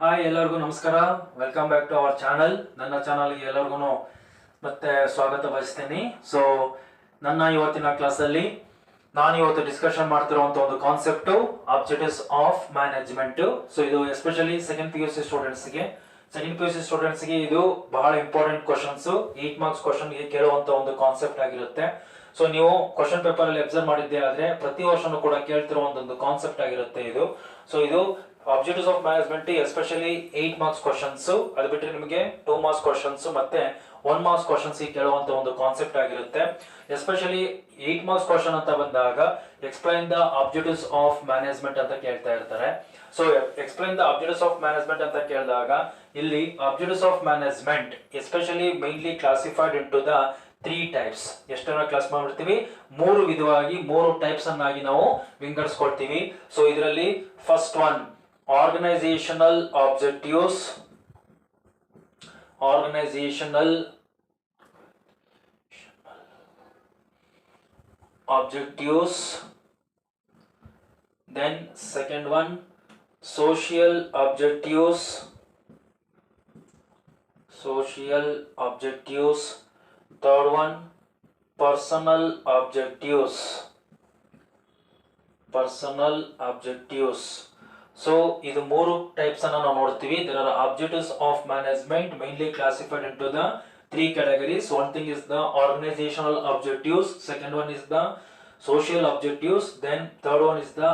Hi ಎಲ್ಲರಿಗೂ ನಮಸ್ಕಾರ. Welcome back to our channel. ನನ್ನ ಚಾನಲ್ಗೆ ಎಲ್ಲರಿಗೂ ಮತ್ತೆ ಸ್ವಾಗತ ಬಯಸ್ತೀನಿ. ಸೊ ನನ್ನ ಇವತ್ತಿನ ಕ್ಲಾಸಲ್ಲಿ ನಾನು ಇವತ್ತು ಡಿಸ್ಕಷನ್ ಮಾಡ್ತಿರುವಂತ ಒಂದು concept objectives of management. So ಇದು especially second P U C ಸ್ಟೂಡೆಂಟ್ಸ್ಗೆ ಇದು ಬಹಳ ಇಂಪಾರ್ಟೆಂಟ್ ಕ್ವಶನ್ಸ್. 8 ಮಾರ್ಕ್ಸ್ ಕ್ವಶನ್ ಗೆ ಕೇಳುವಂತ ಒಂದು ಕಾನ್ಸೆಪ್ಟ್ ಆಗಿರುತ್ತೆ. ಸೊ ನೀವು ಕ್ವಶನ್ ಪೇಪರ್ ಅಲ್ಲಿ ಅಬ್ಸರ್ವ್ ಮಾಡಿದ್ದೆ ಆದ್ರೆ ಪ್ರತಿ ವರ್ಷನೂ ಕೂಡ ಕೇಳ್ತಿರೋ ಒಂದು ಕಾನ್ಸೆಪ್ಟ್ ಆಗಿರುತ್ತೆ ಇದು. ಸೊ ಇದು objectives of management especially 8 marks questions, ಅದು ಬಿಟ್ಟರೆ ನಿಮಗೆ 2 ಮಾರ್ಕ್ಸ್ ಕ್ವಶನ್ಸ್ ಮತ್ತೆ 1 ಮಾರ್ಕ್ಸ್ ಕ್ವಶನ್ಸ್ ಕೇಳುವಂತ ಒಂದು ಕಾನ್ಸೆಪ್ಟ್ ಆಗಿರುತ್ತೆ. ಎಸ್ಪೆಷಲಿ 8 ಮಾರ್ಕ್ಸ್ ಕ್ವಶನ್ ಅಂತ ಬಂದಾಗ explain the objectives of management ಅಂತ ಕೇಳ್ತಾ ಇರ್ತಾರೆ. So explain the objectives of management ಅಂತ ಕೇಳಿದಾಗ ಇಲ್ಲಿ objectives of management especially mainly classified into the 3 types. ಎಷ್ಟನ್ನ ಕ್ಲಾಸ್ ಮಾಡ್ಬಿಡ್ತೀವಿ? 3 ವಿಧವಾಗಿ 3 ಟೈಪ್ಸ್ ಅನ್ನಾಗಿ ನಾವು ವಿಂಗಡಿಸ್ಕೊಳ್ತೀವಿ. ಸೊ ಇದರಲ್ಲಿ first one organizational objectives, then second one social objectives, third one personal objectives. So ಇದು 3 ಟೈಪ್ಸ್ ಅನ್ನು ನಾವು ನೋಡ್ತೀವಿ. There are objectives of management mainly classified into the 3 categories. One thing is the organizational objectives, second one is the social objectives, then third one is the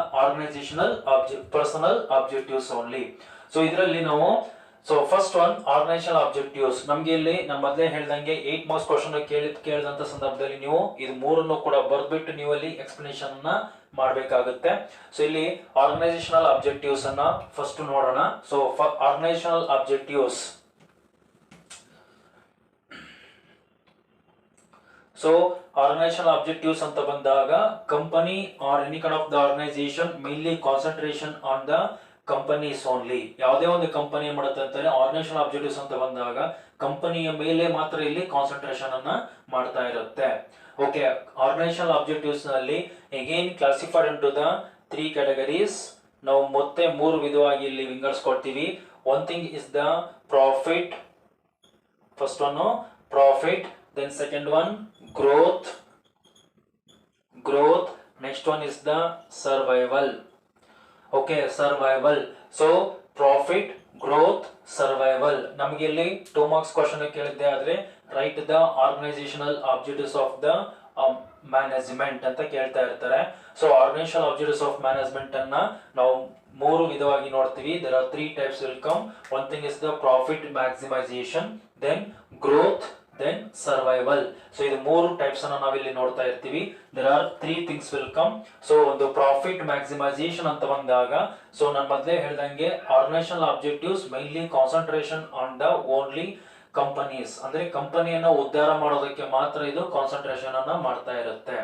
personal objectives only. So ಇದರಲ್ಲಿ ನಾವು first one organisational objectives. ನಮ್ಗೆ ಇಲ್ಲಿ ನಾನು ಮೊದಲೇ ಹೇಳ್ದಂಗೆ 8 marks question ಕೇಳಿದಂತ ಸಂದರ್ಭದಲ್ಲಿ ನೀವು ಇದು 3 ಕೂಡ ಬರ್ದ್ಬಿಟ್ಟು ನೀವು ಅಲ್ಲಿ ಎಕ್ಸ್ಪ್ಲನೇಷನ್ ಅನ್ನ ಮಾಡಬೇಕಾಗುತ್ತೆ. ಸೊ ಇಲ್ಲಿ ಆರ್ಗನೈಸೇಷನಲ್ ಆಬ್ಜೆಕ್ಟಿವ್ಸ್ ಅನ್ನ ಫಸ್ಟ್ ನೋಡೋಣ. So organisational objectives, so organisational objectives ಅಂತ ಬಂದಾಗ company are any kind of the organisation mainly concentration on the companies only. ಯಾವುದೇ ಒಂದು ಕಂಪನಿ ಏನ್ ಮಾಡುತ್ತೆ ಅಂತಾರೆ ಆರ್ಗನೈಸೇಷನಲ್ ಆಬ್ಜೆಕ್ಟಿವ್ಸ್ ಅಂತ ಬಂದಾಗ ಕಂಪನಿಯ ಮೇಲೆ ಮಾತ್ರ ಇಲ್ಲಿ ಕಾನ್ಸಂಟ್ರೇಷನ್ ಅನ್ನ ಮಾಡ್ತಾ ಇರುತ್ತೆ. ಓಕೆ, ಆರ್ಗನೈಸೇಷನಲ್ ಆಬ್ಜೆಕ್ಟಿವ್ಸ್ ನಲ್ಲಿ again classified into the 3 categories. ನಾವು ಮತ್ತೆ 3 ವಿಧವಾಗಿ ಇಲ್ಲಿ ವಿಂಗಡಿಸ್ಕೊಳ್ತೀವಿ. One thing is the profit, first one profit, then second one growth, next one is the survival. Okay, survival. So profit, growth, survival. ನಮಗೆ ಇಲ್ಲಿ 2 marks question ಕೇಳಿದ್ದೆ ಆದ್ರೆ write the organisational objectives of the management ಅಂತ ಕೇಳ್ತಾ ಇರ್ತಾರೆ. So organisational objectives of management ಅನ್ನ ನಾವು 3 ವಿಧವಾಗಿ ನೋಡ್ತೀವಿ. There are 3 types will come. One thing is the profit maximisation, then growth, then survival. So ಇದು 3 ಟೈಪ್ಸ್ ಅನ್ನು ನಾವಿಲ್ಲಿ ನೋಡ್ತಾ ಇರ್ತೀವಿ. there are 3 things will come. So ಒಂದು ಪ್ರಾಫಿಟ್ ಮ್ಯಾಕ್ಸಿಮೈಸೇಷನ್ ಅಂತ ಬಂದಾಗ ಸೊ ನಾನು ಮೊದಲೇ ಹೇಳ್ದಂಗೆ organisational objectives mainly concentration on the only companies, ಅಂದ್ರೆ ಕಂಪನಿಯನ್ನ ಉದ್ಧಾರ ಮಾಡೋದಕ್ಕೆ ಮಾತ್ರ ಇದು ಕಾನ್ಸಂಟ್ರೇಷನ್ ಅನ್ನ ಮಾಡ್ತಾ ಇರುತ್ತೆ.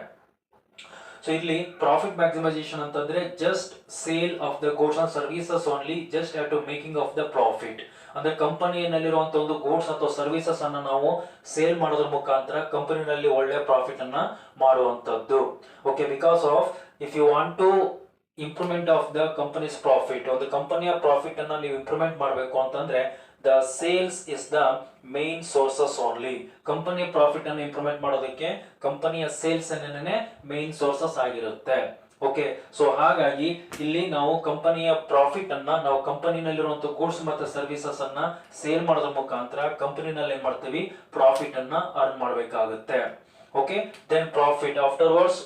ಸೊ ಇಲ್ಲಿ ಪ್ರಾಫಿಟ್ ಮ್ಯಾಕ್ಸಿಮೈಸೇಷನ್ ಅಂತಂದ್ರೆ just sale of the goods and services only, just have to making of the profit. ಅಂದ್ರೆ ಕಂಪನಿಯಲ್ಲಿರುವಂತ ಒಂದು ಗೂಡ್ಸ್ ಅಥವಾ ಸರ್ವಿಸಸ್ ಅನ್ನ ನಾವು ಸೇಲ್ ಮಾಡೋದ್ರ ಮುಖಾಂತರ ಕಂಪನಿನಲ್ಲಿ ಒಳ್ಳೆ ಪ್ರಾಫಿಟ್ ಅನ್ನ ಮಾಡುವಂತದ್ದು. Okay, because of if you want to improvement of the companies profit, ಒಂದು ಕಂಪನಿಯ ಪ್ರಾಫಿಟ್ ಅನ್ನ ನೀವು ಇಂಪ್ರೂವ್ಮೆಂಟ್ ಮಾಡಬೇಕು ಅಂತಂದ್ರೆ the sales is the main sources only. ಕಂಪನಿಯ ಪ್ರಾಫಿಟ್ ಅನ್ನು ಇಂಪ್ರೂವ್ಮೆಂಟ್ ಮಾಡೋದಕ್ಕೆ ಕಂಪನಿಯ ಸೇಲ್ಸ್ ಅನ್ನೇ ಮೇನ್ ಸೋರ್ಸಸ್ ಆಗಿರುತ್ತೆ. ಓಕೆ, ಸೊ ಹಾಗಾಗಿ ಇಲ್ಲಿ ನಾವು ಕಂಪನಿಯ ಪ್ರಾಫಿಟ್ ಅನ್ನ ನಾವು ಕಂಪನಿನಲ್ಲಿರುವಂತಹ ಗೂಡ್ಸ್ ಮತ್ತೆ ಸರ್ವಿಸಸ್ ಅನ್ನ ಸೇಲ್ ಮಾಡೋದ್ರ ಮುಖಾಂತರ ಕಂಪನಿನಲ್ಲಿ ಏನ್ ಮಾಡ್ತೀವಿ ಪ್ರಾಫಿಟ್ ಅನ್ನ ಅರ್ನ್ ಮಾಡಬೇಕಾಗುತ್ತೆ. Okay, then profit, afterwards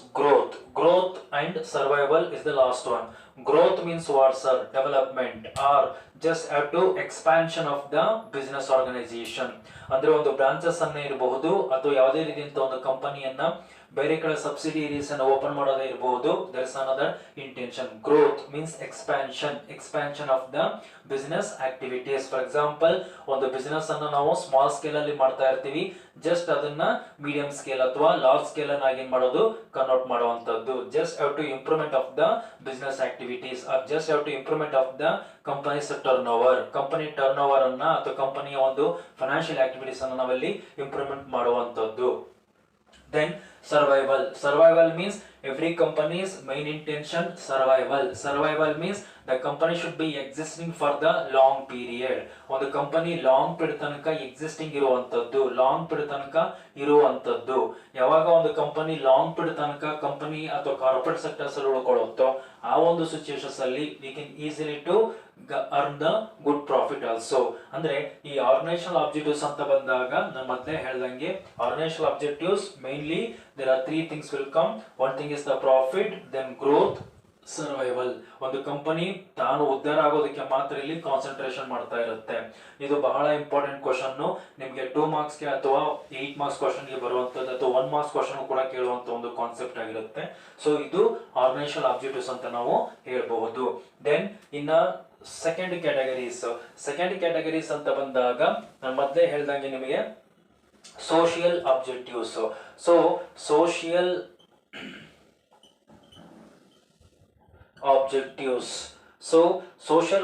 growth and survival is the last one. Growth means what sir? Development or just have to expansion of the business organization. ಅಂದ್ರೆ ಒಂದು ಬ್ರಾಂಚಸ್ ಅನ್ನ ಇರಬಹುದು ಅಥವಾ ಯಾವುದೇ ರೀತಿಯಂತ ಒಂದು ಕಂಪನಿಯನ್ನ ಬೇರೆ ಕಡೆ ಸಬ್ಸಿಡಿಯರೀಸ್ ಅನ್ನು ಓಪನ್ ಮಾಡೋದೇ ಇರಬಹುದು. there is another intention. Growth means expansion of the business activities. For example, ಒಂದು ಬಿಸಿನೆಸ್ ಅನ್ನು ನಾವು ಸ್ಮಾಲ್ ಸ್ಕೇಲ್ ಅಲ್ಲಿ ಮಾಡ್ತಾ ಇರ್ತೀವಿ, ಜಸ್ಟ್ ಅದನ್ನ ಮೀಡಿಯಂ ಸ್ಕೇಲ್ ಅಥವಾ ಲಾರ್ಜ್ ಸ್ಕೇಲ್ ಅನ್ನಾಗಿ ಮಾಡೋದು ಕನ್ವರ್ಟ್ ಮಾಡುವಂತದ್ದು. Just have to improvement of the business activities or just have to improvement of the companies turnover, company turnover ಅನ್ನ ಅಥವಾ ಕಂಪನಿಯ ಒಂದು ಫೈನಾನ್ಷಿಯಲ್ ಆಕ್ಟಿವಿಟೀಸ್ ಅನ್ನು ನಾವಲ್ಲಿ ಇಂಪ್ರೂವ್ಮೆಂಟ್ ಮಾಡುವಂತದ್ದು. Then survival means every company's main intention survival means the company should be existing for the long period. ಒಂದು company long period ತನಕ existing ಇರುವಂತದ್ದು ಯಾವಾಗ ಒಂದು ಕಂಪನಿ ಲಾಂಗ್ ಪೀರಿಯಡ್ ತನಕ ಕಂಪನಿ ಅಥವಾ ಕಾರ್ಪೊರೇಟ್ ಸೆಕ್ಟರ್ಸ್ ಅಲ್ಲಿ ಉಳ್ಕೊಳ್ಳುತ್ತೋ ಆ ಒಂದು ಸಿಚುಯೇಷನ್ಸ್ ಅಲ್ಲಿ we can easily to earn the good profit also. ಅಂದ್ರೆ ಈ ಆರ್ಗನೈಸೇಷನಲ್ ಆಬ್ಜೆಕ್ಟಿವ್ಸ್ ಅಂತ ಬಂದಾಗ ನಾನು ಮೊದಲೇ ಹೇಳ್ದಂಗೆ organisational objectives mainly there are three things will come. One thing is the profit, then growth, survival. ಒಂದು ಕಂಪನಿ ತಾನು ಉದ್ಧಾರ ಆಗೋದಕ್ಕೆ ಮಾತ್ರ ಇಲ್ಲಿ ಕಾನ್ಸಂಟ್ರೇಷನ್ ಮಾಡ್ತಾ ಇರುತ್ತೆ. ಇದು ಬಹಳ ಇಂಪಾರ್ಟೆಂಟ್ ಕ್ವಶನ್, ನಿಮಗೆ 2 ಮಾರ್ಕ್ಸ್ಗೆ ಅಥವಾ 8 ಮಾರ್ಕ್ಸ್ ಕ್ವಶನ್ಗೆ ಬರುವಂತದ್ದು ಅಥವಾ 1 ಮಾರ್ಕ್ಸ್ ಕ್ವಶನ್ ಕೂಡ ಕೇಳುವಂತ ಒಂದು ಕಾನ್ಸೆಪ್ಟ್ ಆಗಿರುತ್ತೆ. ಸೊ ಇದು ಆರ್ಗನೈಸೇಷನಲ್ ಆಬ್ಜೆಕ್ಟಿವ್ಸ್ ಅಂತ ನಾವು ಹೇಳ್ಬಹುದು. ದೆನ್ ಇನ್ನ ಸೆಕೆಂಡ್ ಕ್ಯಾಟಗರೀಸ್ ಅಂತ ಬಂದಾಗ ನಾನು ಮೊದಲೇ ಹೇಳ್ದಂಗೆ ನಿಮಗೆ social objectives. So social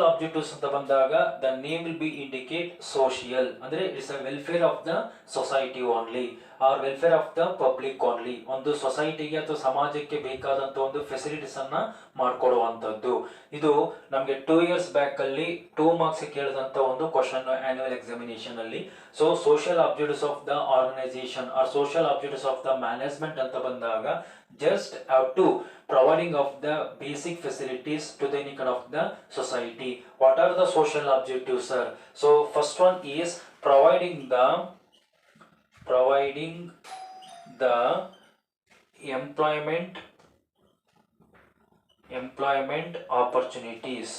objectives ಅಂತ ಬಂದಾಗ the name will be indicate social ಅಂದ್ರೆ it's a welfare of the society only or welfare of the public only. ಒಂದು ಸೊಸೈಟಿಗೆ ಅಥವಾ ಸಮಾಜಕ್ಕೆ ಬೇಕಾದಂತ ಒಂದು ಫೆಸಿಲಿಟೀಸ್ ಅನ್ನ ಮಾಡ್ಕೊಡುವಂತದ್ದು. ಇದು ನಮಗೆ 2 years ಬ್ಯಾಕ್ ಅಲ್ಲಿ 2 ಮಾರ್ಕ್ಸ್ ಕೇಳಿದಂತ ಒಂದು ಕ್ವಶನ್ ಆನ್ಯುವಲ್ ಎಕ್ಸಾಮಿನೇಷನ್ ಅಲ್ಲಿ. So social objectives of the organisation or social objectives of the management ಅಂತ ಬಂದಾಗ just have to providing of the basic facilities to the need of the society. What are the social objectives, sir? So first one is providing the employment opportunities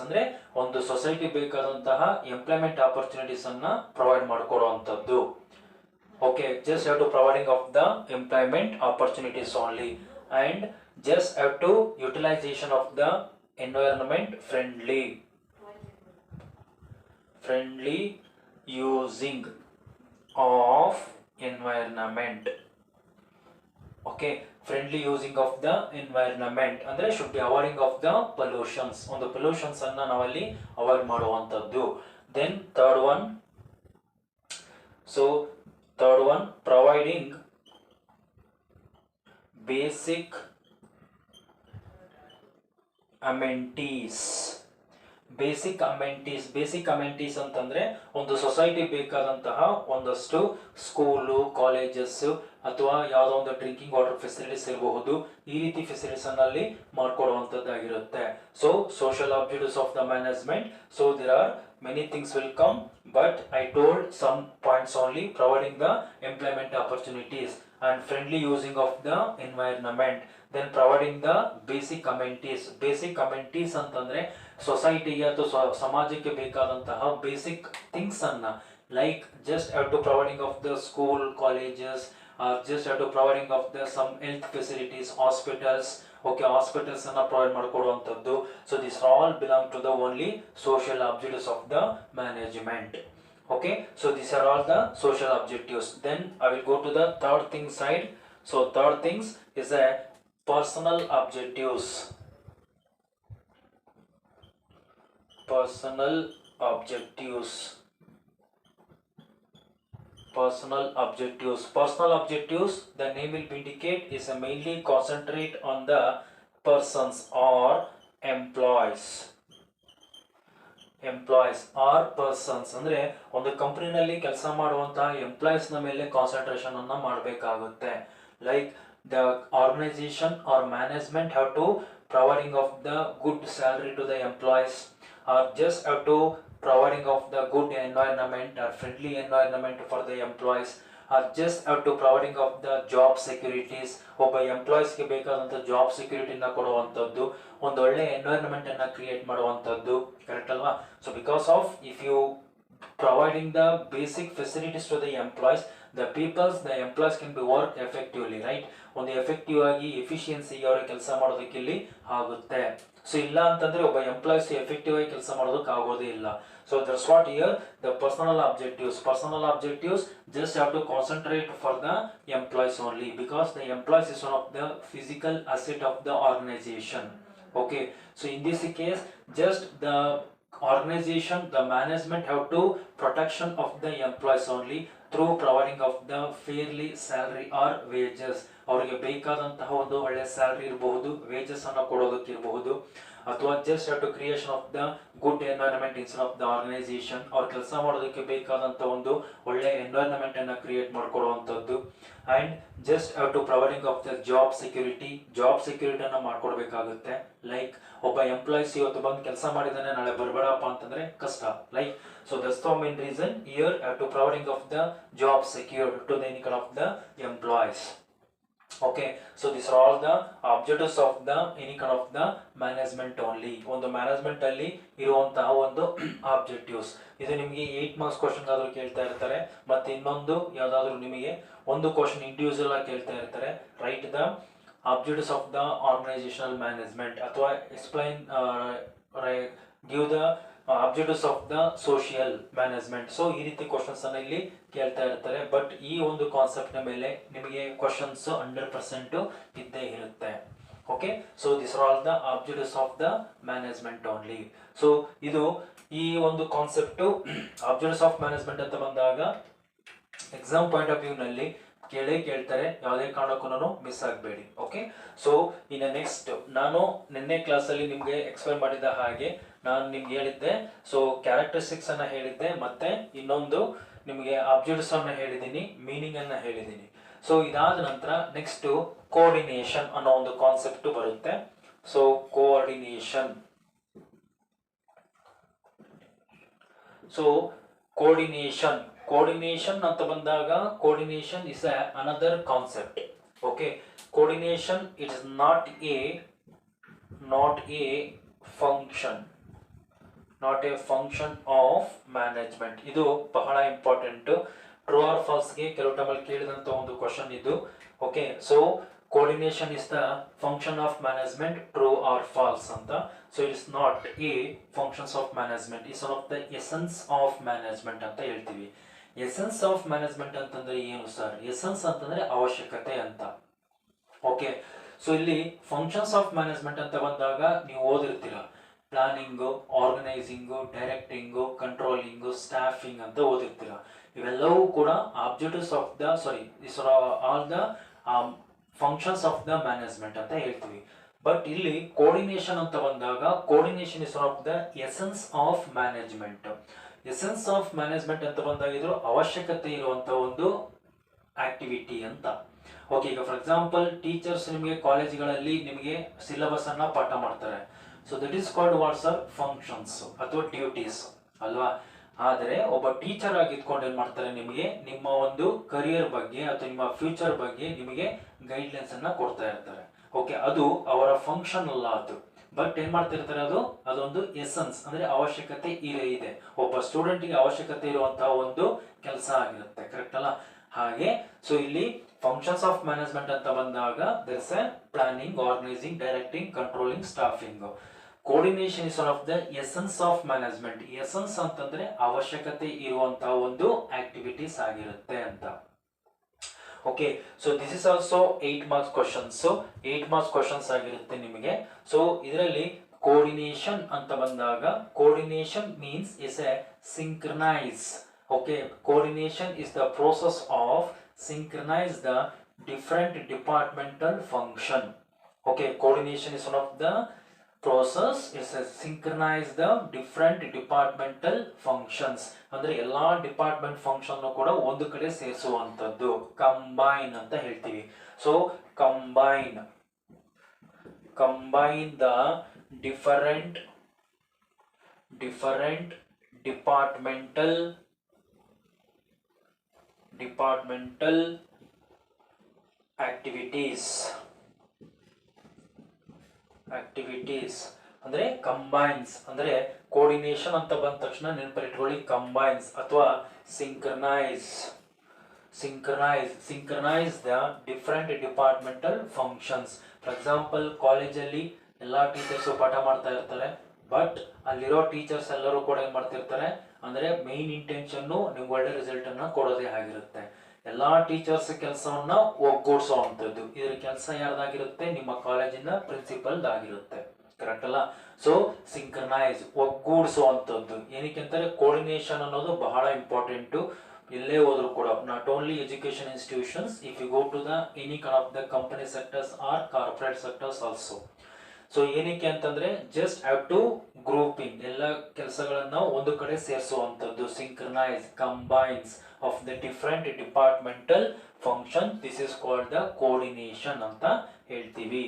ಅಂದ್ರೆ ಒಂದು society ಬೇಕಾದಂತಹ employment opportunities ಅನ್ನ provide ಮಾಡಿಕೊಡುವಂತದ್ದು. Okay, just have to providing of the employment opportunities only, and just have to utilization of the environment friendly using of environment. Okay, friendly using of the environment ಅಂದ್ರೆ should be avoiding of the pollutions. ಒಂದು pollutions ಅನ್ನ ನಾವಲ್ಲಿ avoid ಮಾಡುವಂತದ್ದು. Then third one, providing basic amenities ಅಂತಂದ್ರೆ ಒಂದು society ಬೇಕಾದಂತಹ ಒಂದಷ್ಟು school, colleges ಅಥವಾ ಯಾವುದೋ ಒಂದು ಡ್ರಿಂಕಿಂಗ್ ವಾಟರ್ ಫೆಸಿಲಿಟೀಸ್ ಇರಬಹುದು. ಈ ರೀತಿ ಫೆಸಿಲಿಟೀಸ್ ಅಲ್ಲಿ ಮಾಡ್ಕೊಡುವಂತದ್ದಾಗಿರುತ್ತೆ. So social objectives of the management. So there are many things will come, but I told some points only. Providing the employment opportunities and friendly using of the environment, then providing the basic amenities ಅಂತಂದ್ರೆ ಸೊಸೈಟಿಗೆ ಅಥವಾ ಸಮಾಜಕ್ಕೆ ಬೇಕಾದಂತಹ basic things ಅನ್ನ like just have to providing of the school, colleges, or just have to providing of the some health facilities, hospitals. Okay, hospitals ಅನ್ನ provide ಮಾಡಿಕೊಡುವಂತದ್ದು. So these all belong to the only social objectives of the management. Okay, so these are all the social objectives. Then I will go to the third thing side. So third things is a personal objectives. Personal objectives, the name will indicate is a mainly concentrate on the persons or employees or persons ಅಂದ್ರೆ ಒಂದು ಕಂಪನಿನಲ್ಲಿ ಕೆಲಸ ಮಾಡುವಂತಹ employees ನ ಮೇಲೆ concentration ಅನ್ನ ಮಾಡಬೇಕಾಗುತ್ತೆ. Like the organisation or management have to providing of the good salary to the employees, or just have to providing of the good environment or friendly environment for the employees, or just have to providing of the job securities. ಒಬ್ಬ employees ಗೆ ಬೇಕಾದಂತ job ಸೆಕ್ಯೂರಿಟಿನ ಕೊಡುವಂತದ್ದು, ಒಂದು ಒಳ್ಳೆ environment ಅನ್ನ create ಮಾಡುವಂತದ್ದು. Correct ಅಲ್ವಾ? So because of if you providing the basic facilities to the employees, the employees can be work effectively, right? ಒಂದು effective ಆಗಿ ಎಫಿಷಿಯನ್ಸಿ ಅವರ ಕೆಲಸ ಮಾಡೋದಕ್ಕೆ ಇಲ್ಲಿ ಆಗುತ್ತೆ. ಸೊ ಇಲ್ಲ ಅಂತಂದ್ರೆ ಒಬ್ಬ ಎಂಪ್ಲಾಯೀಸ್ ಎಫೆಕ್ಟಿವ್ ಆಗಿ ಕೆಲಸ ಮಾಡೋದಕ್ಕೆ ಆಗೋದೇ ಇಲ್ಲ. So that's what here the personal objectives just have to concentrate for the employees only, because the employees is one of the physical asset of the organization. Okay, so in this case just the organization, the management have to protection of the employees only through providing of the fairly salary or wages, ಅವರಿಗೆ ಬೇಕಾದಂತಹ ಒಂದು ಒಳ್ಳೆ salary ಇರಬಹುದು, wages ಅನ್ನು ಕೊಡೋದಕ್ಕಿರಬಹುದು, ಅಥವಾ just to creation of the good environment instead of the organization, ಅವ್ರು ಕೆಲಸ ಮಾಡೋದಕ್ಕೆ ಬೇಕಾದಂತ ಒಂದು ಒಳ್ಳೆ ಎನ್ವೈರನ್ಮೆಂಟ್ ಅನ್ನ ಕ್ರಿಯೇಟ್ ಮಾಡ್ಕೊಡುವಂಥದ್ದು. And just to providing of the job ಸೆಕ್ಯೂರಿಟಿಯನ್ನ ಮಾಡ್ಕೊಡ್ಬೇಕಾಗುತ್ತೆ. ಲೈಕ್ ಒಬ್ಬ ಎಂಪ್ಲಾಯ್ಸ್ ಇವತ್ತು ಬಂದು ಕೆಲಸ ಮಾಡಿದಾನೆ, ನಾಳೆ ಬರಬೇಡಪ್ಪ ಅಂತಂದ್ರೆ ಕಷ್ಟ. Like so that's the main reason here to providing of the job secured to the income of the employees. Okay, so these are all the objectives of the any kind of the management only. ಒಂದು management ಅಲ್ಲಿ ಇರುವಂತಹ ಒಂದು objectives. ಇದು ನಿಮಗೆ 8 marks question ಆದ್ರೂ ಕೇಳ್ತಾ ಇರ್ತಾರೆ, ಮತ್ತೆ ಇನ್ನೊಂದು ಯಾವ್ದಾದ್ರು ನಿಮಗೆ ಒಂದು ಕ್ವಶನ್ ಇಂಡಿವಿಜುವಲ್ ಆಗಿ ಕೇಳ್ತಾ ಇರ್ತಾರೆ. Right the objectives of the organizational management ಅಥವಾ explain give the objectives of the social management. So ಈ ರೀತಿ ಕ್ವಶನ್ಸ್ ಅನ್ನ ಇಲ್ಲಿ ಕೇಳ್ತಾ ಇರ್ತಾರೆ. ಬಟ್ ಈ ಒಂದು ಕಾನ್ಸೆಪ್ಟ್ ನ ಮೇಲೆ ನಿಮಗೆ ಕ್ವಶನ್ಸ್ 100% ಇದ್ದೇ ಇರುತ್ತೆ. Okay, so this are all the objectives of the management only. So ಇದು ಈ ಒಂದು ಕಾನ್ಸೆಪ್ಟ್ ಆಬ್ಜೆಕ್ಟಿವ್ಸ್ ಆಫ್ ಮ್ಯಾನೇಜ್ಮೆಂಟ್ ಅಂತ ಬಂದಾಗ ಎಕ್ಸಾಮ್ ಪಾಯಿಂಟ್ ಆಫ್ ವ್ಯೂ ನಲ್ಲಿ ಕೇಳ್ತಾರೆ, ಯಾವುದೇ ಕಾರಣಕ್ಕೂ ಮಿಸ್ ಆಗಬೇಡಿ. ಓಕೆ, ಸೊ ಇನ್ನು ನೆಕ್ಸ್ಟ್ ನಾನು ನಿನ್ನೆ ಕ್ಲಾಸ್ ಅಲ್ಲಿ ನಿಮ್ಗೆ ಎಕ್ಸ್ಪ್ಲೈನ್ ಮಾಡಿದ ಹಾಗೆ ನಾನು ನಿಮ್ಗೆ ಹೇಳಿದ್ದೆ. ಸೊ ಕ್ಯಾರೆಕ್ಟರಿಸ್ಟಿಕ್ಸ್ ಅನ್ನ ಹೇಳಿದ್ದೆ, ಮತ್ತೆ ಇನ್ನೊಂದು ನಿಮಗೆ ಆಬ್ಜೆಕ್ಟ್ಸ್ ಅನ್ನ ಹೇಳಿದ್ದೀನಿ, ಮೀನಿಂಗ್ ಅನ್ನ ಹೇಳಿದ್ದೀನಿ. ಸೊ ಇದಾದ ನಂತರ ನೆಕ್ಸ್ಟ್ ಕೋಆರ್ಡಿನೇಷನ್ ಅನ್ನೋ ಒಂದು ಕಾನ್ಸೆಪ್ಟ್ ಬರುತ್ತೆ. ಸೊ ಕೋಆರ್ಡಿನೇಷನ್ ಅಂತ ಬಂದಾಗ coordination is another concept. Okay, coordination it is not A function of management. ಇದು ಬಹಳ ಇಂಪಾರ್ಟೆಂಟ್. ಟ್ರೂ ಆರ್ ಫಾಲ್ಸ್ ಗೆ ಕೆಲವು ಟೈಮಲ್ಲಿ ಕೇಳಿದಂತ ಒಂದು ಕ್ವಶನ್ ಇದು. Okay, so coordination is the function of management, true or false ಅಂತ. So it is not a functions of management, is one of the essence of management ಅಂತ ಹೇಳ್ತೀವಿ. Essence of management ಅಂತಂದ್ರೆ ಏನು ಸರ್? ಎಸೆನ್ಸ್ ಅಂತಂದ್ರೆ ಅವಶ್ಯಕತೆ ಅಂತ. Okay, so ಇಲ್ಲಿ functions of management ಅಂತ ಬಂದಾಗ ನೀವು ಓದಿರ್ತೀರ, ಪ್ಲಾನಿಂಗು, ಆರ್ಗನೈಸಿಂಗು, ಡೈರೆಕ್ಟಿಂಗು, ಕಂಟ್ರೋಲಿಂಗು, ಸ್ಟಾಫಿಂಗ್ ಅಂತ ಓದಿರ್ತೀರ. ಇವೆಲ್ಲವೂ ಕೂಡ objectives of the this are all the functions of the management ಅಂತ ಹೇಳ್ತೀವಿ. ಬಟ್ ಇಲ್ಲಿ ಕೋಆರ್ಡಿನೇಷನ್ ಅಂತ ಬಂದಾಗ coordination is one of the essence of management. Essence of management ಅಂತ ಬಂದಾಗ ಇದ್ರ ಅವಶ್ಯಕತೆ ಇರುವಂತ ಒಂದು ಆಕ್ಟಿವಿಟಿ ಅಂತ. ಓಕೆ, ಈಗ ಫಾರ್ ಎಕ್ಸಾಂಪಲ್ ಟೀಚರ್ಸ್ ನಿಮಗೆ ಕಾಲೇಜ್ಗಳಲ್ಲಿ ನಿಮಗೆ ಸಿಲೆಬಸ್ ಅನ್ನ ಪಾಠ ಮಾಡ್ತಾರೆ. So that is called what's are functions ಅಥವಾ ಡ್ಯೂಟೀಸ್ ಅಲ್ವಾ. ಆದರೆ ಒಬ್ಬ ಟೀಚರ್ ಆಗಿ ಇದ್ಕೊಂಡು ಏನ್ ಮಾಡ್ತಾರೆ, ನಿಮಗೆ ನಿಮ್ಮ ಒಂದು ಕರಿಯರ್ ಬಗ್ಗೆ ಅಥವಾ ನಿಮ್ಮ ಫ್ಯೂಚರ್ ಬಗ್ಗೆ ನಿಮಗೆ ಗೈಡ್ಲೈನ್ಸ್ ಅನ್ನ ಕೊಡ್ತಾ ಇರ್ತಾರೆ. ಓಕೆ, ಅದು ಅವರ ಫಂಕ್ಷನ್ ಅಲ್ಲ ಅದು, ಬಟ್ ಏನ್ ಮಾಡ್ತಿರ್ತಾರೆ, ಅದೊಂದು ಎಸೆನ್ಸ್ ಅಂದ್ರೆ ಅವಶ್ಯಕತೆ ಇದೆ. ಒಬ್ಬ ಸ್ಟೂಡೆಂಟ್ ಗೆ ಅವಶ್ಯಕತೆ ಇರುವಂತಹ ಒಂದು ಕೆಲಸ ಆಗಿರುತ್ತೆ. ಕರೆಕ್ಟ್ ಅಲ್ಲ? ಹಾಗೆ ಸೊ ಇಲ್ಲಿ ಫಂಕ್ಷನ್ಸ್ ಆಫ್ ಮ್ಯಾನೇಜ್ಮೆಂಟ್ ಅಂತ ಬಂದಾಗ there is a planning, organising, directing, controlling, staffing. Coordination is one of the essence of management. Essence ಅಂತಂದ್ರೆ ಅವಶ್ಯಕತೆ ಇರುವಂತಹ ಒಂದು ಆಕ್ಟಿವಿಟೀಸ್ ಆಗಿರುತ್ತೆ ಅಂತ. Okay, so this is also 8 marks questions. 8 marks questions ಆಗಿರುತ್ತೆ ನಿಮಗೆ. ಸೊ ಇದರಲ್ಲಿ ಕೋಆರ್ಡಿನೇಷನ್ ಅಂತ ಬಂದಾಗ coordination means is a synchronise. Okay, coordination is the process of synchronize the different departmental function. Okay, coordination is one of the process is a synchronize the different departmental functions. ಅಂದ್ರೆ ಎಲ್ಲಾ department function ಕೂಡ ಒಂದು ಕಡೆ ಸೇರಿಸುವಂತದ್ದು combine ಅಂತ ಹೇಳ್ತೀವಿ. So combine the different departmental activities ಅಂದ್ರೆ combines. ಅಂದ್ರೆ coordination ಅಂತ ಬಂದ ತಕ್ಷಣ ನೆನಪಿಟ್ಕೊಳ್ಳಿ ಕಂಬೈನ್ಸ್ ಅಥವಾ synchronise the different departmental functions. For example ಕಾಲೇಜಲ್ಲಿ ಎಲ್ಲಾ ಟೀಚರ್ಸ್ ಪಾಠ ಮಾಡ್ತಾ ಇರ್ತಾರೆ, ಬಟ್ ಅಲ್ಲಿರೋ ಟೀಚರ್ಸ್ ಎಲ್ಲರೂ ಕೂಡ ಏನ್ ಮಾಡ್ತಿರ್ತಾರೆ ಅಂದ್ರೆ ಮೇನ್ ಇಂಟೆನ್ಷನ್ ನಿಮ್ಗೆ ಒಳ್ಳೆ ರಿಸಲ್ಟ್ ಅನ್ನ ಕೊಡೋದೇ ಆಗಿರುತ್ತೆ. ಎಲ್ಲಾ ಟೀಚರ್ಸ್ ಕೆಲಸವನ್ನ ಒಗ್ಗೂಡಿಸುವಂತದ್ದು. ಇದ್ರ ಕೆಲಸ ಯಾರ್ದಾಗಿರುತ್ತೆ? ನಿಮ್ಮ ಕಾಲೇಜಿನ ಪ್ರಿನ್ಸಿಪಲ್ ಆಗಿರುತ್ತೆ. ಕರೆಕ್ಟ್ ಅಲ್ಲ? ಸೊ ಸಿಂಕ್ರನೈಸ್ ಒಗ್ಗೂಡಿಸುವಂತದ್ದು ಏನಕ್ಕೆ ಅಂತಾರೆ, ಕೋಆರ್ಡಿನೇಷನ್ ಅನ್ನೋದು ಬಹಳ ಇಂಪಾರ್ಟೆಂಟ್ ಎಲ್ಲೇ ಹೋದ್ರು ಕೂಡ, not only education institutions, if you go to the any kind of the company sectors or corporate sectors also. So ಏನಕ್ಕೆ ಅಂತಂದ್ರೆ ಜಸ್ಟ್ ಹ್ಯಾವ್ ಟು ಗ್ರೂಪಿಂಗ್, ಎಲ್ಲ ಕೆಲಸಗಳನ್ನ ಒಂದು ಕಡೆ ಸೇರಿಸುವಂಥದ್ದು, synchronize, combines of the different departmental function, this is called the coordination ಅಂತ ಹೇಳ್ತೀವಿ.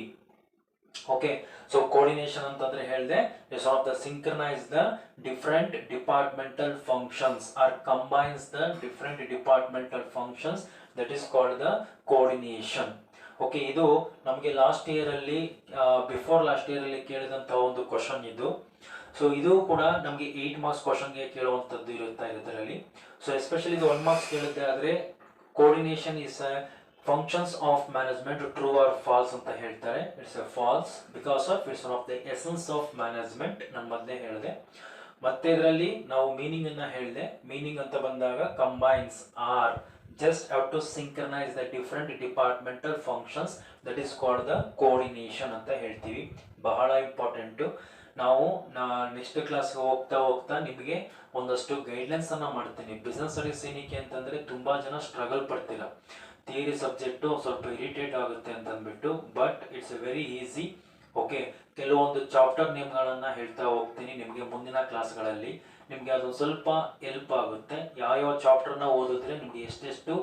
Okay, so coordination ಅಂತಂದ್ರೆ ಹೇಳಿದೆ it's of the synchronize the different departmental functions or combines the different departmental functions, that is called the coordination. Okay, ಇದು ನಮಗೆ last year ಅಲ್ಲಿ before last year ಅಲ್ಲಿ ಕೇಳಿದಂತಹ ಒಂದು ಕ್ವಶನ್ ಇದು. ಸೊ ಇದು ಕೂಡ ನಮಗೆ 8 ಮಾರ್ಕ್ಸ್ ಕ್ವಶನ್ಗೆ ಕೇಳುವಂಥದ್ದು ಇರುತ್ತೆ ಇದರಲ್ಲಿ. ಸೊ ಎಸ್ಪೆಷಲಿ ಇದು 1 ಮಾರ್ಕ್ಸ್ ಕೇಳಿದ್ದೆ ಆದರೆ coordination is functions of management, true or false ಅಂತ ಹೇಳ್ತಾರೆ. It's A falls because of it's one of the essence of management, ನಾನು ಮೊದಲೇ ಹೇಳಿದೆ. ಮತ್ತೆ ಇದರಲ್ಲಿ ನಾವು ಮೀನಿಂಗ್ ಅನ್ನ ಹೇಳಿದೆ. ಮೀನಿಂಗ್ ಅಂತ ಬಂದಾಗ combines or just have to synchronize the different departmental functions, that is called the coordination ಅಂತ ಹೇಳ್ತೀವಿ. ಬಹಳ ಇಂಪಾರ್ಟೆಂಟ್. ನಾವು ನೆಕ್ಸ್ಟ್ ಕ್ಲಾಸ್ ಹೋಗ್ತಾ ಹೋಗ್ತಾ ನಿಮಗೆ ಒಂದಷ್ಟು ಗೈಡ್ಲೈನ್ಸ್ ಅನ್ನ ಮಾಡ್ತೀನಿ. ಬಿಸ್ನೆಸ್ ಸ್ಟಡೀಸ್ ಏನಕ್ಕೆ ಅಂತಂದ್ರೆ ತುಂಬಾ ಜನ ಸ್ಟ್ರಗಲ್ ಪಡ್ತೀರಾ, ಥಿಯರಿ ಸಬ್ಜೆಕ್ಟು ಸ್ವಲ್ಪ ಇರಿಟೇಟ್ ಆಗುತ್ತೆ ಅಂತ ಅಂದ್ಬಿಟ್ಟು, but it's very easy. Okay, ಕೆಲವೊಂದು ಚಾಪ್ಟರ್ ನೇಮ್ಗಳನ್ನು ಹೇಳ್ತಾ ಹೋಗ್ತೀನಿ ನಿಮಗೆ ಮುಂದಿನ ಕ್ಲಾಸ್ಗಳಲ್ಲಿ. ನಿಮಗೆ ಅದು ಸ್ವಲ್ಪ ಹೆಲ್ಪ್ ಆಗುತ್ತೆ. ಯಾವ ಚಾಪ್ಟರ್ನ ಓದಿದ್ರೆ ನಿಮಗೆ ಎಷ್ಟೆಷ್ಟು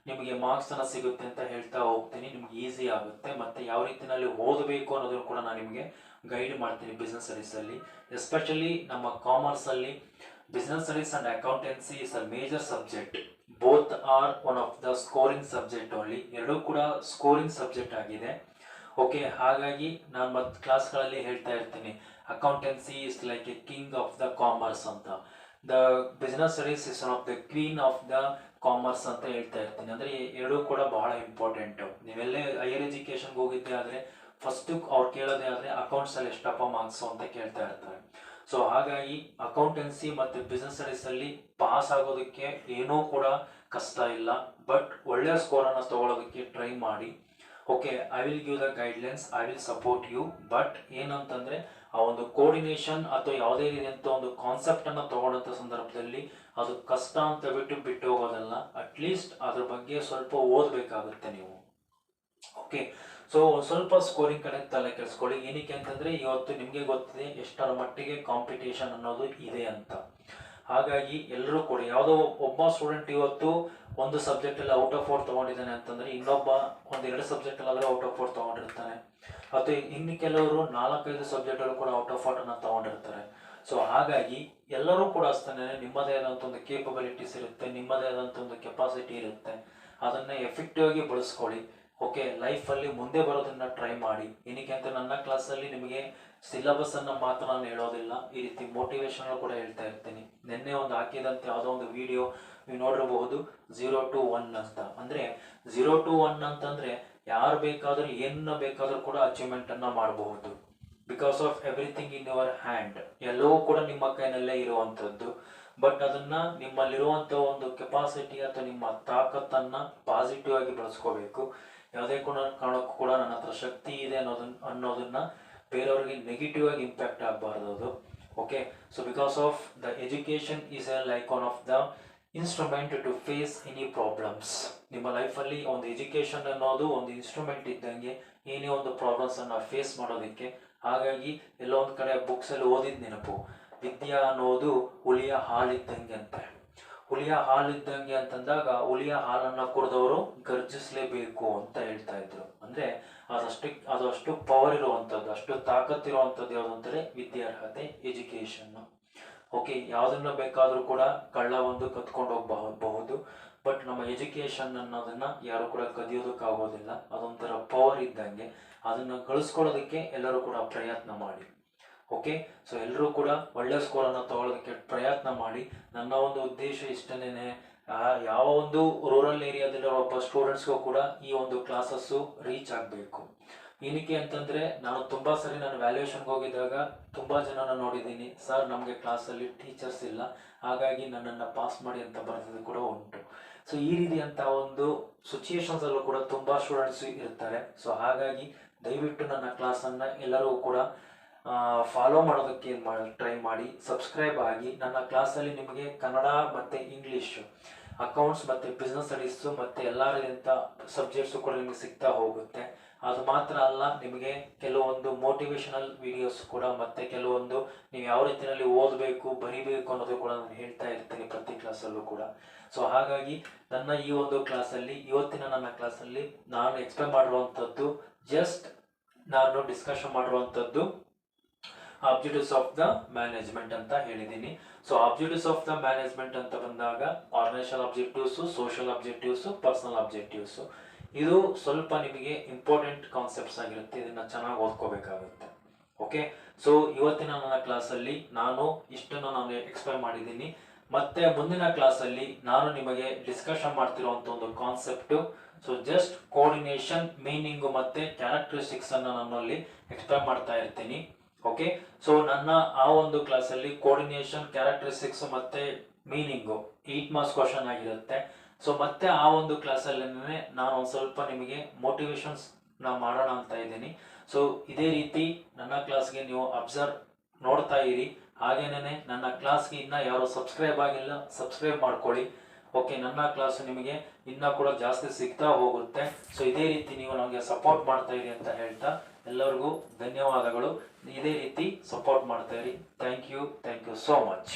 ನಿಮಗೆ ಮಾರ್ಕ್ಸ್ ಅನ್ನ ಸಿಗುತ್ತೆ ಅಂತ ಹೇಳ್ತಾ ಹೋಗ್ತೀನಿ. ನಿಮ್ಗೆ ಈಸಿ ಆಗುತ್ತೆ. ಮತ್ತೆ ಯಾವ ರೀತಿಯಲ್ಲಿ ಓದಬೇಕು ಅನ್ನೋದನ್ನು ಕೂಡ ನಾನು ನಿಮಗೆ ಗೈಡ್ ಮಾಡ್ತೀನಿ ಬಿಸ್ನೆಸ್ ಸ್ಟಡೀಸ್ ಅಲ್ಲಿ. ಎಸ್ಪೆಷಲಿ ನಮ್ಮ ಕಾಮರ್ಸ್ ಅಲ್ಲಿ business studies and accountancy is a major subject. Both are one of the scoring subject only. ಎರಡೂ ಕೂಡ ಸ್ಕೋರಿಂಗ್ ಸಬ್ಜೆಕ್ಟ್ ಆಗಿದೆ. ಓಕೆ, ಹಾಗಾಗಿ ನಾನು ಮತ್ತೆ ಕ್ಲಾಸ್ಗಳಲ್ಲಿ ಹೇಳ್ತಾ ಇರ್ತೀನಿ, accountancy is like a king of the commerce ಅಂತ, the business studies is one of the queen of the commerce ಅಂತ ಹೇಳ್ತಾ ಇರ್ತೀನಿ. ಅಂದರೆ ಎರಡೂ ಕೂಡ ಬಹಳ ಇಂಪಾರ್ಟೆಂಟು. ನೀವೆಲ್ಲೇ ಹೈಯರ್ ಎಜುಕೇಷನ್ಗೆ ಹೋಗಿದ್ದೆ ಆದರೆ ಫಸ್ಟ್ ಅವ್ರು ಕೇಳೋದೇ ಆದರೆ ಅಕೌಂಟ್ಸಲ್ಲಿ ಎಷ್ಟಪ್ಪ ಮಾರ್ಕ್ಸು ಅಂತ ಕೇಳ್ತಾ ಇರ್ತಾರೆ. ಸೊ ಹಾಗಾಗಿ ಅಕೌಂಟೆನ್ಸಿ ಮತ್ತು ಬಿಸ್ನೆಸ್ ಸ್ಟಡೀಸಲ್ಲಿ ಪಾಸ್ ಆಗೋದಕ್ಕೆ ಏನೂ ಕೂಡ ಕಷ್ಟ ಇಲ್ಲ, ಬಟ್ ಒಳ್ಳೆಯ ಸ್ಕೋರನ್ನು ತಗೊಳ್ಳೋದಕ್ಕೆ ಟ್ರೈ ಮಾಡಿ. Okay, I will give the guidelines, I will support you. But ಏನಂತಂದರೆ ಆ ಒಂದು ಕೋಆರ್ಡಿನೇಷನ್ ಅಥವಾ ಯಾವುದೇ ರೀತಿಯಂಥ ಒಂದು ಕಾನ್ಸೆಪ್ಟನ್ನು ತಗೊಳ್ಳೋಂಥ ಸಂದರ್ಭದಲ್ಲಿ ಅದು ಕಷ್ಟ ಅಂತ ಬಿಟ್ಟು ಹೋಗೋದಲ್ಲ. ಅಟ್ಲೀಸ್ಟ್ ಅದ್ರ ಬಗ್ಗೆ ಸ್ವಲ್ಪ ಓದಬೇಕಾಗುತ್ತೆ ನೀವು. ಓಕೆ, ಸೊ ಸ್ವಲ್ಪ ಸ್ಕೋರಿಂಗ್ ಕಡೆ ತಲೆ ಕೆಡಿಸ್ಕೊಳ್ಳಿ. ಏನಕ್ಕೆ ಅಂತಂದರೆ ಇವತ್ತು ನಿಮಗೆ ಗೊತ್ತಿದೆ ಎಷ್ಟರ ಮಟ್ಟಿಗೆ ಕಾಂಪಿಟೇಷನ್ ಅನ್ನೋದು ಇದೆ ಅಂತ. ಹಾಗಾಗಿ ಎಲ್ಲರೂ ಕೂಡ ಯಾವುದೋ ಒಬ್ಬ ಸ್ಟೂಡೆಂಟ್ ಇವತ್ತು ಒಂದು ಸಬ್ಜೆಕ್ಟಲ್ಲಿ ಔಟ್ ಆಫ್ 4 ತೊಗೊಂಡಿದ್ದಾನೆ ಅಂತಂದರೆ ಇನ್ನೊಬ್ಬ 1-2 ಸಬ್ಜೆಕ್ಟಲ್ಲಾದರೆ ಔಟ್ ಆಫ್ 4 ತೊಗೊಂಡಿರ್ತಾನೆ. ಮತ್ತು ಇನ್ನು ಕೆಲವರು 4-5 ಸಬ್ಜೆಕ್ಟಲ್ಲೂ ಕೂಡ ಔಟ್ ಆಫ್ 4 ತೊಗೊಂಡಿರ್ತಾರೆ. ಸೊ ಹಾಗಾಗಿ ಎಲ್ಲರೂ ಕೂಡ ಅಷ್ಟೇ ನಿಮ್ಮದೇ ಆದಂಥ ಒಂದು ಕೇಪಬಿಲಿಟೀಸ್ ಇರುತ್ತೆ, ನಿಮ್ಮದೇ ಆದಂಥ ಒಂದು ಕೆಪಾಸಿಟಿ ಇರುತ್ತೆ. ಅದನ್ನು ಎಫೆಕ್ಟಿವ್ ಆಗಿ ಬಳಸ್ಕೊಳ್ಳಿ. ಓಕೆ, ಲೈಫಲ್ಲಿ ಮುಂದೆ ಬರೋದನ್ನ ಟ್ರೈ ಮಾಡಿ. ಏನಕ್ಕೆ ಅಂತ ನನ್ನ ಕ್ಲಾಸಲ್ಲಿ ನಿಮಗೆ ಸಿಲೆಬಸ್ಸನ್ನು ಮಾತ್ರ ನಾನು ಹೇಳೋದಿಲ್ಲ, ಈ ರೀತಿ ಮೋಟಿವೇಶನ್ ಕೂಡ ಹೇಳ್ತಾ ಇರ್ತೀನಿ. ನಿನ್ನೆ ಒಂದು ಹಾಕಿದಂತೆ ಯಾವುದೋ ಒಂದು ವಿಡಿಯೋ ನೀವು ನೋಡಿರಬಹುದು, 0 to 1 ಅಂತ. ಅಂದರೆ 0 to 1 ಅಂತಂದರೆ ಯಾರು ಬೇಕಾದರೂ ಏನು ಬೇಕಾದರೂ ಕೂಡ ಅಚೀವ್ಮೆಂಟನ್ನು ಮಾಡಬಹುದು. Because of everything in your hand, ಎಲ್ಲವೂ ಕೂಡ ನಿಮ್ಮ ಕೈನಲ್ಲೇ ಇರುವಂಥದ್ದು. ಬಟ್ ಅದನ್ನು ನಿಮ್ಮಲ್ಲಿರುವಂಥ ಒಂದು ಕೆಪಾಸಿಟಿ ಅಥವಾ ನಿಮ್ಮ ತಾಕತ್ತನ್ನು ಪಾಸಿಟಿವ್ ಆಗಿ ಬಳಸ್ಕೋಬೇಕು. ಯಾವುದೇ ಕಾರಣಕ್ಕೂ ಕೂಡ ನನ್ನ ಹತ್ರ ಶಕ್ತಿ ಇದೆ ಅನ್ನೋದನ್ನ ಬೇರೆಯವ್ರಿಗೆ ನೆಗೆಟಿವ್ ಆಗಿ ಇಂಪ್ಯಾಕ್ಟ್ ಆಗಬಾರ್ದು ಅದು. Okay, so because of the education is a like one of the instrument to face any problems. ನಿಮ್ಮ ಲೈಫಲ್ಲಿ ಒಂದು ಎಜುಕೇಷನ್ ಅನ್ನೋದು ಒಂದು ಇನ್ಸ್ಟ್ರೂಮೆಂಟ್ ಇದ್ದಂಗೆ ಏನೇ ಒಂದು ಪ್ರಾಬ್ಲಮ್ಸನ್ನು ಫೇಸ್ ಮಾಡೋದಕ್ಕೆ. ಹಾಗಾಗಿ ಎಲ್ಲೋ ಒಂದು ಕಡೆ ಬುಕ್ಸಲ್ಲಿ ಓದಿದ ನೆನಪು, ವಿದ್ಯಾ ಅನ್ನೋದು ಹುಲಿಯ ಹಾಲಿದ್ದಂಗೆ ಅಂತ. ಹುಲಿಯ ಹಾಲಿದ್ದಂಗೆ ಅಂತಂದಾಗ ಹುಲಿಯ ಹಾಲನ್ನು ಕುಡಿದವರು ಗರ್ಜಿಸಲೇಬೇಕು ಅಂತ ಹೇಳ್ತಾ ಇದ್ರು. ಅಂದರೆ ಅದು ಅಷ್ಟು ಪವರ್ ಇರುವಂಥದ್ದು, ಅಷ್ಟು ತಾಕತ್ತಿರುವಂಥದ್ದು ಯಾವುದು ಅಂತಾರೆ ವಿದ್ಯಾರ್ಹತೆ, ಎಜುಕೇಷನ್ನು. ಓಕೆ, ಯಾವುದನ್ನ ಬೇಕಾದರೂ ಕೂಡ ಕಳ್ಳ ಒಂದು ಕತ್ಕೊಂಡು ಹೋಗಬಹುದು, ಬಟ್ ನಮ್ಮ ಎಜುಕೇಷನ್ ಅನ್ನೋದನ್ನು ಯಾರು ಕೂಡ ಕದಿಯೋದಕ್ಕಾಗೋದಿಲ್ಲ. ಅದೊಂಥರ ಪವರ್ ಇದ್ದಂಗೆ. ಅದನ್ನು ಗಳಿಸ್ಕೊಳ್ಳೋದಕ್ಕೆ ಎಲ್ಲರೂ ಕೂಡ ಪ್ರಯತ್ನ ಮಾಡಿ. ಓಕೆ, ಸೊ ಎಲ್ಲರೂ ಕೂಡ ಒಳ್ಳೆ ಸ್ಕೋರನ್ನು ತಗೊಳ್ಳೋದಕ್ಕೆ ಪ್ರಯತ್ನ ಮಾಡಿ. ನನ್ನ ಒಂದು ಉದ್ದೇಶ ಇಷ್ಟನೇ, ಯಾವ ಒಂದು ರೂರಲ್ ಏರಿಯಾದಲ್ಲಿರೋ ಒಬ್ಬ ಸ್ಟೂಡೆಂಟ್ಸ್ಗೂ ಕೂಡ ಈ ಒಂದು ಕ್ಲಾಸಸ್ಸು ರೀಚ್ ಆಗಬೇಕು. ಏನಕ್ಕೆ ಅಂತಂದರೆ ನಾನು ತುಂಬ ಸರಿ ನಾನು ವ್ಯಾಲ್ಯೂಯೇಷನ್ಗೆ ಹೋಗಿದ್ದಾಗ ತುಂಬ ಜನನ ನೋಡಿದ್ದೀನಿ, ಸರ್ ನಮಗೆ ಕ್ಲಾಸಲ್ಲಿ ಟೀಚರ್ಸ್ ಇಲ್ಲ, ಹಾಗಾಗಿ ನನ್ನನ್ನು ಪಾಸ್ ಮಾಡಿ ಅಂತ ಬರೆದಿದ್ದು ಕೂಡ ಉಂಟು. ಸೊ ಈ ರೀತಿಯಂಥ ಒಂದು ಸಿಚುಯೇಷನ್ಸಲ್ಲೂ ಕೂಡ ತುಂಬ ಸ್ಟೂಡೆಂಟ್ಸ್ ಇರ್ತಾರೆ. ಸೊ ಹಾಗಾಗಿ ದಯವಿಟ್ಟು ನನ್ನ ಕ್ಲಾಸನ್ನು ಎಲ್ಲರೂ ಕೂಡ ಫಾಲೋ ಮಾಡೋದಕ್ಕೆ ಟ್ರೈ ಮಾಡಿ, ಸಬ್ಸ್ಕ್ರೈಬ್ ಆಗಿ. ನನ್ನ ಕ್ಲಾಸಲ್ಲಿ ನಿಮಗೆ ಕನ್ನಡ ಮತ್ತು ಇಂಗ್ಲೀಷ್ ಅಕೌಂಟ್ಸ್ ಮತ್ತು ಬಿಸ್ನೆಸ್ ಸ್ಟಡೀಸು ಮತ್ತು ಎಲ್ಲರಿಗಿಂತ ಸಬ್ಜೆಕ್ಟ್ಸು ಕೂಡ ನಿಮಗೆ ಸಿಗ್ತಾ ಹೋಗುತ್ತೆ. ಅದು ಮಾತ್ರ ಅಲ್ಲ, ನಿಮಗೆ ಕೆಲವೊಂದು ಮೋಟಿವೇಶನಲ್ ವಿಡಿಯೋಸ್ ಕೂಡ ಮತ್ತು ಕೆಲವೊಂದು ನೀವು ಯಾವ ರೀತಿಯಲ್ಲಿ ಓದಬೇಕು ಬರಿಬೇಕು ಅನ್ನೋದು ಕೂಡ ನಾನು ಹೇಳ್ತಾ ಇರ್ತೀನಿ ಪ್ರತಿ ಕ್ಲಾಸಲ್ಲೂ ಕೂಡ. ಸೊ ಹಾಗಾಗಿ ನನ್ನ ಈ ಒಂದು ಕ್ಲಾಸಲ್ಲಿ, ಇವತ್ತಿನ ನನ್ನ ಕ್ಲಾಸಲ್ಲಿ ನಾನು ಎಕ್ಸ್ಪ್ಲೇನ್ ಮಾಡಿರುವಂಥದ್ದು ಜಸ್ಟ್ ನಾನು ಡಿಸ್ಕಷನ್ ಮಾಡಿರುವಂಥದ್ದು ಆಬ್ಜೆಕ್ಟಿವ್ಸ್ ಆಫ್ ದ ಮ್ಯಾನೇಜ್ಮೆಂಟ್ ಅಂತ ಹೇಳಿದ್ದೀನಿ. So objectives of the management ಅಂತ ಬಂದಾಗ organisational objectives, social objectives, personal objectives, ಇದು ಸ್ವಲ್ಪ ನಿಮಗೆ ಇಂಪಾರ್ಟೆಂಟ್ ಕಾನ್ಸೆಪ್ಟ್ಸ್ ಆಗಿರುತ್ತೆ. ಇದನ್ನ ಚೆನ್ನಾಗಿ ಓದ್ಕೋಬೇಕಾಗುತ್ತೆ. ಓಕೆ, ಸೊ ಇವತ್ತಿನ ನನ್ನ ಕ್ಲಾಸಲ್ಲಿ ನಾನು ಇಷ್ಟನ್ನು ನಾನು ಎಕ್ಸ್ಪ್ಲೈನ್ ಮಾಡಿದ್ದೀನಿ. ಮತ್ತೆ ಮುಂದಿನ ಕ್ಲಾಸಲ್ಲಿ ನಾನು ನಿಮಗೆ ಡಿಸ್ಕಷನ್ ಮಾಡ್ತಿರುವಂಥ ಒಂದು concept, so just coordination, meaning ಮತ್ತೆ ಕ್ಯಾರೆಕ್ಟರಿಸ್ಟಿಕ್ಸ್ ಅನ್ನು ನಾನು ಅಲ್ಲಿ ಎಕ್ಸ್ಪ್ಲೈನ್ ಮಾಡ್ತಾ ಇರ್ತೀನಿ. ಓಕೆ, ಸೊ ನನ್ನ ಆ ಒಂದು ಕ್ಲಾಸಲ್ಲಿ ಕೋಆರ್ಡಿನೇಷನ್, ಕ್ಯಾರೆಕ್ಟರಿಸ್ಟಿಕ್ಸ್ ಮತ್ತೆ ಮೀನಿಂಗು 8 ಮಾರ್ಕ್ಸ್ ಕ್ವಶನ್ ಆಗಿರುತ್ತೆ. ಸೊ ಮತ್ತೆ ಆ ಒಂದು ಕ್ಲಾಸಲ್ಲಿ ನಾನು ಒಂದು ಸ್ವಲ್ಪ ನಿಮಗೆ ಮೋಟಿವೇಶನ್ಸ್ ಮಾಡೋಣ ಅಂತ ಇದ್ದೀನಿ. ಸೊ ಇದೇ ರೀತಿ ನನ್ನ ಕ್ಲಾಸ್ಗೆ ನೀವು ಅಬ್ಸರ್ವ್ ನೋಡ್ತಾ ಇರಿ. ಹಾಗೇನೇ ನನ್ನ ಕ್ಲಾಸ್ಗೆ ಇನ್ನೂ ಯಾರು ಸಬ್ಸ್ಕ್ರೈಬ್ ಆಗಿಲ್ಲ, ಸಬ್ಸ್ಕ್ರೈಬ್ ಮಾಡ್ಕೊಳ್ಳಿ. ಓಕೆ, ನನ್ನ ಕ್ಲಾಸು ನಿಮಗೆ ಇನ್ನೂ ಕೂಡ ಜಾಸ್ತಿ ಸಿಗ್ತಾ ಹೋಗುತ್ತೆ. ಸೊ ಇದೇ ರೀತಿ ನೀವು ನಮಗೆ ಸಪೋರ್ಟ್ ಮಾಡ್ತಾ ಇರಿ ಅಂತ ಹೇಳ್ತಾ ಎಲ್ಲರಿಗೂ ಧನ್ಯವಾದಗಳು. ಇದೇ ರೀತಿ ಸಪೋರ್ಟ್ ಮಾಡ್ತಾ ಇರಿ. Thank you so much.